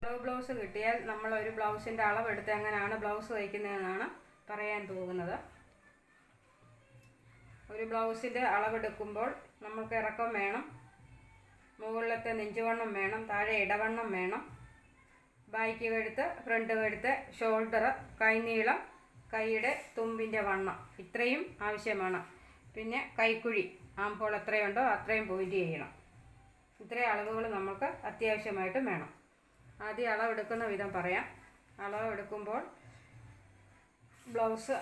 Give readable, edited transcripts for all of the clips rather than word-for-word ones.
Blouse കിട്ടിയാൽ നമ്മൾ ഒരു ബ്ലൗസിൻ്റെ അളവെടുത്ത് എങ്ങനെയാണ് ബ്ലൗസ് തയ്ക്കുന്നതെന്നാണ് പറയാൻ പോകുന്നത്. ഒരു ബ്ലൗസിൻ്റെ അളവെടുക്കുമ്പോൾ നമുക്ക് ഇറക്കം വേണം, മുകളിലത്തെ നെഞ്ചുവണ്ണം വേണം, താഴെ ഇടവണ്ണം വേണം, ബാക്ക് കഴുത്ത്, ഫ്രണ്ട് കഴുത്ത്, ഷോൾഡർ, കൈനീളം, കൈയുടെ തുമ്പിൻ്റെ വണ്ണം ഇത്രയും ആവശ്യമാണ്. പിന്നെ കൈക്കുഴി ആംഹോൾ എത്രയുണ്ടോ അത്രയും പോയിൻ്റ് ചെയ്യണം. ഇത്രയും അളവുകൾ നമുക്ക് അത്യാവശ്യമായിട്ടും വേണം. ആദ്യം അളവെടുക്കുന്ന വിധം പറയാം. അളവെടുക്കുമ്പോൾ ബ്ലൗസ്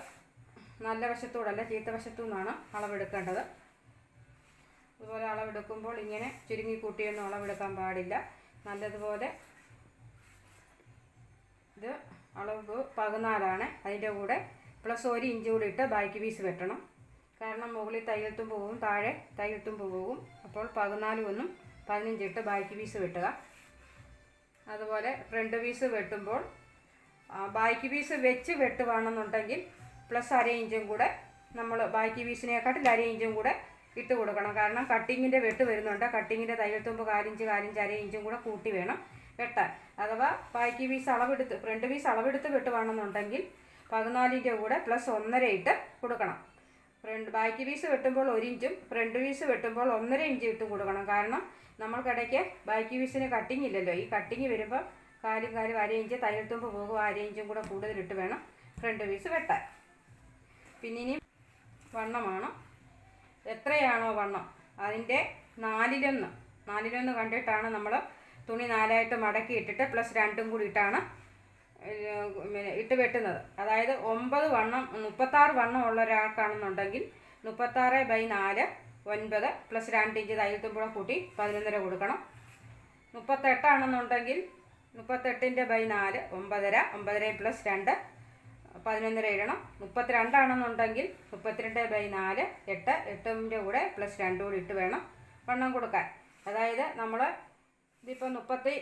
നല്ല വശത്തൂടല്ല ചീത്ത വശത്തു നിന്നാണ് അളവെടുക്കേണ്ടത്. അതുപോലെ അളവെടുക്കുമ്പോൾ ഇങ്ങനെ ചുരുങ്ങി കൂട്ടിയൊന്നും അളവെടുക്കാൻ പാടില്ല. നല്ലതുപോലെ ഇത് അളവ് 14 അതിൻ്റെ കൂടെ പ്ലസ് 1 ഇഞ്ച് കൂടി ഇട്ട് ബാക്ക് പീസ് വെട്ടണം. കാരണം മുകളിൽ തയ്യൽ തുമ്പ് പോകും, താഴെ തയ്യൽ തുമ്പ് പോകും. അപ്പോൾ 14 ഒന്നും 15 ഇട്ട് ബാക്ക് പീസ് വെട്ടുക. അതുപോലെ ഫ്രണ്ട് പീസ് വെട്ടുമ്പോൾ ബാക്ക് പീസ് വെച്ച് വെട്ടുവാണെന്നുണ്ടെങ്കിൽ പ്ലസ് 1/2 ഇഞ്ചും കൂടെ നമ്മൾ ബാക്ക് പീസിനെക്കാട്ടിൽ 1/2 ഇഞ്ചും കൂടെ ഇട്ട് കൊടുക്കണം. കാരണം കട്ടിങ്ങിൻ്റെ വെട്ട് വരുന്നുണ്ട്. കട്ടിങ്ങിൻ്റെ തയ്യൽ തുമ്പ് 1/4 ഇഞ്ച് 1/2 ഇഞ്ചും കൂടെ കൂട്ടി വേണം വെട്ടാൻ. അഥവാ ബാക്ക് പീസ് അളവെടുത്ത് ഫ്രണ്ട് പീസ് അളവെടുത്ത് വെട്ടുവാണെന്നുണ്ടെങ്കിൽ 14ൻ്റെ കൂടെ പ്ലസ് 1.5 ഇട്ട് കൊടുക്കണം. ബാക്ക് പീസ് വെട്ടുമ്പോൾ 1 ഇഞ്ചും ഫ്രണ്ട് പീസ് വെട്ടുമ്പോൾ 1.5 ഇഞ്ച് ഇട്ടും കൊടുക്കണം. കാരണം നമ്മൾക്കിടയ്ക്ക് ബാക്ക് പീസിന് കട്ടിങ് ഇല്ലല്ലോ. ഈ കട്ടിങ് വരുമ്പോൾ കാലും 1/2 ഇഞ്ച് തയ്യൽ തുമ്പ് പോകും. 1/2 ഇഞ്ചും കൂടെ കൂടുതലിട്ട് വേണം ഫ്രണ്ട് പീസ് വെട്ടാൻ. പിന്നെ ഇനി വണ്ണമാണ്. എത്രയാണോ വണ്ണം അതിൻ്റെ 4/1 കണ്ടിട്ടാണ് നമ്മൾ തുണി 4ആയിട്ട് മടക്കി ഇട്ടിട്ട് പ്ലസ് 2 കൂടി ഇട്ടാണ് ഇട്ട് വെട്ടുന്നത്. അതായത് 9 വണ്ണം 36 വണ്ണം ഉള്ള ഒരാൾക്കാണെന്നുണ്ടെങ്കിൽ 36/4 9 പ്ലസ് 2 ഇഞ്ച് തയ്യൽ തുമ്പൂടെ കൂട്ടി 11.5 കൊടുക്കണം. 38 ആണെന്നുണ്ടെങ്കിൽ 38/4 9.5 9 പ്ലസ് 2 11.5 ഇടണം. 32 ആണെന്നുണ്ടെങ്കിൽ 32/4 8 8ൻ്റെ കൂടെ പ്ലസ് 2 കൂടി ഇട്ട് വേണം വണ്ണം കൊടുക്കാൻ. അതായത് നമ്മൾ ഇതിപ്പോൾ 36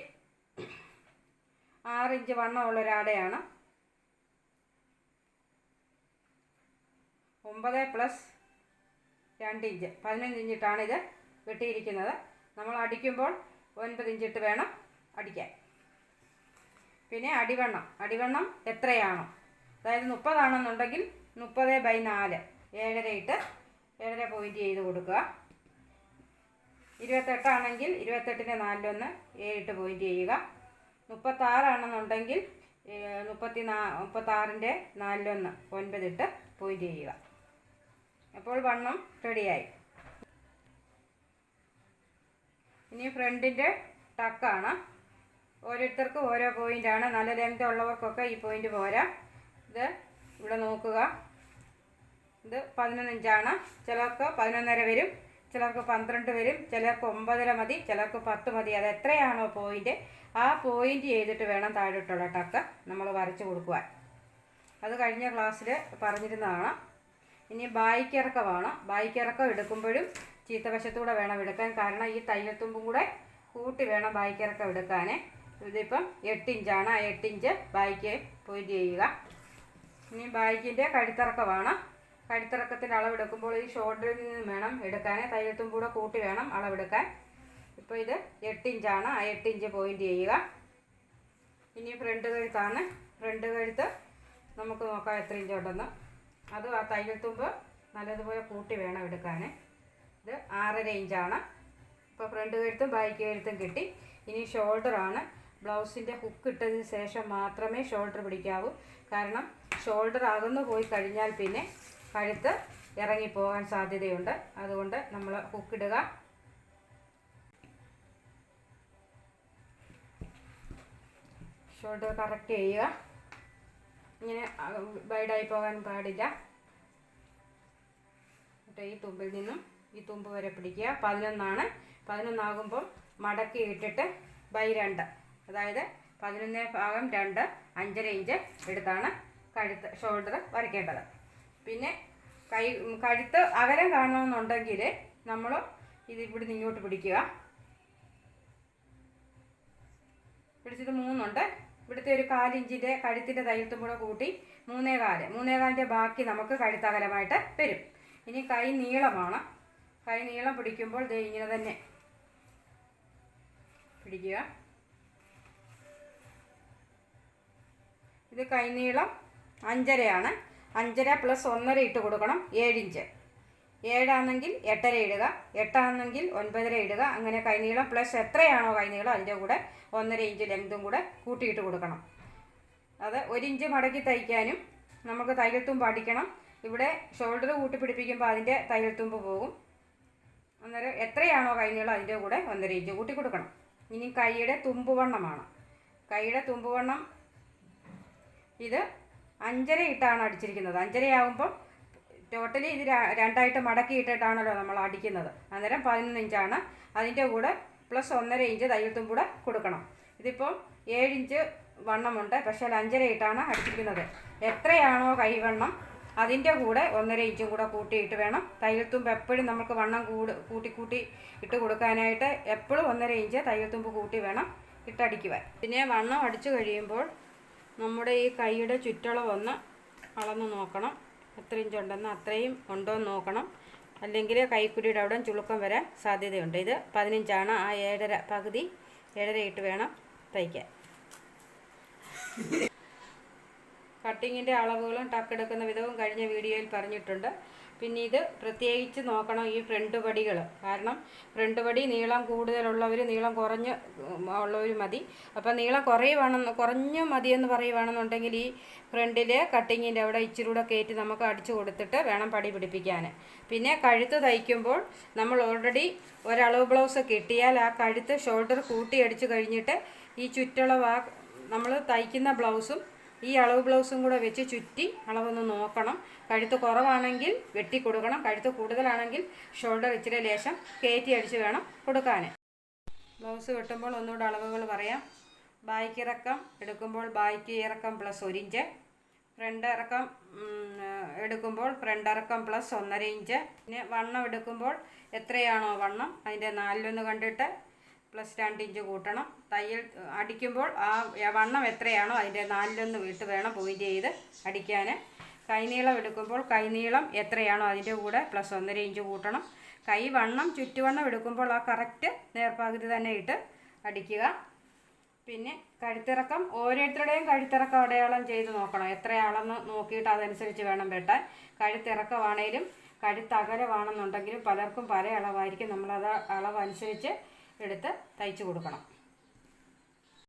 ഇഞ്ച് വണ്ണമുള്ള ഒരാടെയാണ്. 9 പ്ലസ് 2 ഇഞ്ച് 11 ഇഞ്ചിട്ടാണ് ഇത് വെട്ടിയിരിക്കുന്നത്. നമ്മൾ അടിക്കുമ്പോൾ 9 ഇഞ്ചിട്ട് വേണം അടിക്കാൻ. പിന്നെ അടിവണ്ണം എത്രയാണോ, അതായത് 30 ആണെന്നുണ്ടെങ്കിൽ 30/4 7.5 ഇട്ട് 7.5 പോയിൻ്റ് ചെയ്ത് കൊടുക്കുക. 28 ആണെങ്കിൽ 28ൻ്റെ 4/1 7 ഇട്ട് പോയിൻ്റ് ചെയ്യുക. 36 ആണെന്നുണ്ടെങ്കിൽ 36ൻ്റെ 4/1 9 ഇട്ട് പോയിൻ്റ് ചെയ്യുക. അപ്പോൾ വണ്ണം റെഡിയായി. ഇനി ഫ്രണ്ടിൻ്റെ ടക്കാണ്. ഓരോരുത്തർക്കും ഓരോ പോയിൻ്റാണ്. നല്ല ലെങ്ത് ഉള്ളവർക്കൊക്കെ ഈ പോയിൻ്റ് പോരാ. ഇത് ഇവിടെ നോക്കുക, ഇത് 11 ഇഞ്ചാണ്. ചിലർക്ക് 11.5 വരും, ചിലർക്ക് 12 വരും, ചിലർക്ക് 9.5 മതി, ചിലർക്ക് 10 മതി. അത് എത്രയാണോ പോയിൻ്റ് ആ പോയിൻ്റ് ചെയ്തിട്ട് വേണം താഴോട്ടുള്ള ടക്ക് നമ്മൾ വരച്ച് കൊടുക്കുവാൻ. അത് കഴിഞ്ഞ ക്ലാസ്സിൽ പറഞ്ഞിരുന്നതാണ്. ഇനി ബായ്ക്കിറക്കമാണ്. ബായ്ക്കിറക്കം എടുക്കുമ്പോഴും ചീത്തവശത്തൂടെ വേണം എടുക്കാൻ. കാരണം ഈ തയ്യൽ തുമ്പും കൂടെ കൂട്ടി വേണം ബായ്ക്കിറക്കം എടുക്കാൻ. ഇതിപ്പം 8 ഇഞ്ചാണ്. 8 ഇഞ്ച് ബായ്ക്ക് പോയിൻ്റ് ചെയ്യുക. ഇനി ബായ്ക്കിൻ്റെ കഴുത്തിറക്കമാണ്. കഴുത്തിറക്കത്തിൻ്റെ അളവെടുക്കുമ്പോൾ ഈ ഷോൾഡറിൽ നിന്ന് വേണം എടുക്കാൻ. തയ്യൽ തുമ്പും കൂടെ കൂട്ടി വേണം അളവെടുക്കാൻ. ഇപ്പോൾ ഇത് 8 ഇഞ്ചാണ്. ആ 8 ഇഞ്ച് പോയിൻ്റ് ചെയ്യുക. ഇനി ഫ്രണ്ട് കഴുത്താണ്. ഫ്രണ്ട് കഴുത്ത് നമുക്ക് നോക്കാം എത്ര ഇഞ്ചുണ്ടെന്ന്. അത് ആ തയ്യൽ തുമ്പ് നല്ലതുപോലെ കൂട്ടി വേണം എടുക്കാൻ. ഇത് 6.5 ഇഞ്ചാണ്. ഇപ്പോൾ ഫ്രണ്ട് കഴുത്തും ബാക്ക് കഴുത്തും കിട്ടി. ഇനി ഷോൾഡറാണ്. ബ്ലൗസിൻ്റെ ഹുക്ക് ഇട്ടതിന് ശേഷം മാത്രമേ ഷോൾഡർ പിടിക്കാവൂ. കാരണം ഷോൾഡർ അകന്നു പോയി കഴിഞ്ഞാൽ പിന്നെ കഴുത്ത് ഇറങ്ങിപ്പോകാൻ സാധ്യതയുണ്ട്. അതുകൊണ്ട് നമ്മൾ ഹുക്കിടുക. ഷോൾഡർ കറക്റ്റ് ചെയ്യുക. ഇങ്ങനെ വൈഡായി പോകാൻ പാടില്ല. എന്നിട്ട് ഈ തുമ്പിൽ നിന്നും ഈ തുമ്പ് വരെ പിടിക്കുക. 11 11 ആകുമ്പോൾ മടക്കി ഇട്ടിട്ട് /2, അതായത് 11/2 5.5 ഇഞ്ച് എടുത്താണ് ഷോൾഡർ വരയ്ക്കേണ്ടത്. പിന്നെ കഴുത്ത് അകലം കാണണമെന്നുണ്ടെങ്കിൽ നമ്മൾ ഇത് ഇവിടുന്ന് ഇങ്ങോട്ട് പിടിക്കുക. പിടിച്ചത് 3 ഉണ്ട്. ഇവിടുത്തെ ഒരു 4 ഇഞ്ചിൻ്റെ കഴുത്തിൻ്റെ തയ്യൽത്തും കൂടെ കൂട്ടി 3.25 ബാക്കി നമുക്ക് കഴുത്തകലമായിട്ട് വരും. ഇനി കൈ നീളമാണ്. കൈ നീളം പിടിക്കുമ്പോൾ ഇങ്ങനെ തന്നെ പിടിക്കുക. ഇത് കൈനീളം 5.5 5.5 പ്ലസ് 1.5 ഇട്ട് കൊടുക്കണം. 7 ഇഞ്ച്. 7 8.5 ഇടുക, 8 9.5 ഇടുക. അങ്ങനെ കൈനീളം പ്ലസ് എത്രയാണോ കൈനീളം അതിൻ്റെ കൂടെ 1.5 ഇഞ്ച് ലെങ്തും കൂടെ കൂട്ടിയിട്ട് കൊടുക്കണം. അത് 1 ഇഞ്ച് മടക്കി തയ്ക്കാനും നമുക്ക് തയ്യൽ തുമ്പ് അടിക്കണം. ഇവിടെ ഷോൾഡർ കൂട്ടി പിടിപ്പിക്കുമ്പോൾ അതിൻ്റെ തയ്യൽ തുമ്പ് പോകും. അന്നേരം എത്രയാണോ കൈനീളം അതിൻ്റെ കൂടെ 1.5 ഇഞ്ച് കൂട്ടി കൊടുക്കണം. ഇനി കൈയുടെ തുമ്പുവണ്ണമാണ്. കൈയുടെ തുമ്പുവണ്ണം ഇത് 5.5 ഇട്ടാണ് അടിച്ചിരിക്കുന്നത്. 5.5 ആകുമ്പോൾ ടോട്ടലി ഇത് രണ്ടായിട്ട് മടക്കി ഇട്ടിട്ടാണല്ലോ നമ്മൾ അടിക്കുന്നത്. അന്നേരം 11 ഇഞ്ചാണ്. അതിൻ്റെ കൂടെ പ്ലസ് 1.5 ഇഞ്ച് തയ്യൽ തുമ്പ് കൂടെ കൊടുക്കണം. ഇതിപ്പോൾ 7 ഇഞ്ച് വണ്ണമുണ്ട്, പക്ഷേ 5.5 ഇട്ടാണ് അടിച്ചിരിക്കുന്നത്. എത്രയാണോ കൈവണ്ണം അതിൻ്റെ കൂടെ 1.5 ഇഞ്ചും കൂടെ കൂട്ടിയിട്ട് വേണം തയ്യൽ തുമ്പ്. എപ്പോഴും നമുക്ക് വണ്ണം കൂട്ടി ഇട്ട് കൊടുക്കാനായിട്ട് എപ്പോഴും 1.5 ഇഞ്ച് തയ്യൽ തുമ്പ് കൂട്ടി വേണം ഇട്ടടിക്കുവാൻ. പിന്നെ വണ്ണം അടിച്ചു കഴിയുമ്പോൾ നമ്മുടെ ഈ കൈയുടെ ചുറ്റളവൊന്ന് അളന്ന് നോക്കണം. എത്ര ഇഞ്ചുണ്ടെന്ന് അത്രയും ഉണ്ടോ എന്ന് നോക്കണം. അല്ലെങ്കിൽ കൈക്കുടിയുടെ അവിടെ ചുളുക്കം വരാൻ സാധ്യതയുണ്ട്. ഇത് 15 ആ 7.5 പകുതി 7.5 ഇട്ട് വേണം തയ്ക്കാൻ. കട്ടിങ്ങിൻ്റെ അളവുകളും ടക്കെടുക്കുന്ന വിധവും കഴിഞ്ഞ വീഡിയോയിൽ പറഞ്ഞിട്ടുണ്ട്. പിന്നെ ഇത് പ്രത്യേകിച്ച് നോക്കണം ഈ ഫ്രണ്ട് പടികൾ. കാരണം ഫ്രണ്ട് പടി നീളം കൂടുതലുള്ളവർ നീളം കുറഞ്ഞ് ഉള്ളവർ മതി. അപ്പോൾ നീളം കുറഞ്ഞ് മതിയെന്ന് പറയുവാണെന്നുണ്ടെങ്കിൽ ഈ ഫ്രണ്ടിൽ കട്ടിങ്ങിൻ്റെ അവിടെ ഇച്ചിരി കൂടെ കയറ്റി നമുക്ക് അടിച്ചു കൊടുത്തിട്ട് വേണം പടി പിടിപ്പിക്കാൻ. പിന്നെ കഴുത്ത് തയ്ക്കുമ്പോൾ നമ്മൾ ഓൾറെഡി ഒരളവ് ബ്ലൗസ് കിട്ടിയാൽ ആ കഴുത്ത് ഷോൾഡർ കൂട്ടി അടിച്ചു കഴിഞ്ഞിട്ട് ഈ ചുറ്റളവ് നമ്മൾ തയ്ക്കുന്ന ബ്ലൗസും ഈ അളവ് ബ്ലൗസും കൂടെ വെച്ച് ചുറ്റി അളവൊന്ന് നോക്കണം. കഴുത്ത് കുറവാണെങ്കിൽ വെട്ടി കൊടുക്കണം. കഴുത്ത് കൂടുതലാണെങ്കിൽ ഷോൾഡർ ഇച്ചിരി ലേശം കയറ്റി അടിച്ച് വേണം കൊടുക്കാൻ. ബ്ലൗസ് വെട്ടുമ്പോൾ ഒന്നുകൂടെ അളവുകൾ പറയാം. ബായ്ക്ക് ഇറക്കം എടുക്കുമ്പോൾ ബായ്ക്ക് ഇറക്കം പ്ലസ് 1 ഇഞ്ച്. ഫ്രണ്ട് ഇറക്കം എടുക്കുമ്പോൾ ഫ്രണ്ട് ഇറക്കം പ്ലസ് 1.5 ഇഞ്ച്. പിന്നെ വണ്ണം എടുക്കുമ്പോൾ എത്രയാണോ വണ്ണം അതിൻ്റെ 4 കണ്ടിട്ട് പ്ലസ് 2 ഇഞ്ച് കൂട്ടണം. തയ്യൽ അടിക്കുമ്പോൾ ആ വണ്ണം എത്രയാണോ അതിൻ്റെ 4 ഇട്ട് വേണം പോയിൻ്റ് ചെയ്ത് അടിക്കാൻ. കൈനീളം എടുക്കുമ്പോൾ കൈനീളം എത്രയാണോ അതിൻ്റെ കൂടെ പ്ലസ് 1.5 ഇഞ്ച് കൂട്ടണം. കൈ വണ്ണം ചുറ്റുവണ്ണം എടുക്കുമ്പോൾ ആ കറക്റ്റ് നേർപ്പകുതി തന്നെ ഇട്ട് അടിക്കുക. പിന്നെ കഴുത്തിറക്കം ഓരോരുത്തരുടെയും കഴുത്തിറക്കം അടയാളം ചെയ്ത് നോക്കണം. എത്രയാളെന്ന് നോക്കിയിട്ട് അതനുസരിച്ച് വേണം വെട്ടാൻ. കഴുത്തിറക്കമാണേലും കഴുത്തകലമാണെന്നുണ്ടെങ്കിലും പലർക്കും പല അളവായിരിക്കും. നമ്മളത് അളവനുസരിച്ച് എടുത്ത് തയ്ച്ചു കൊടുക്കണം.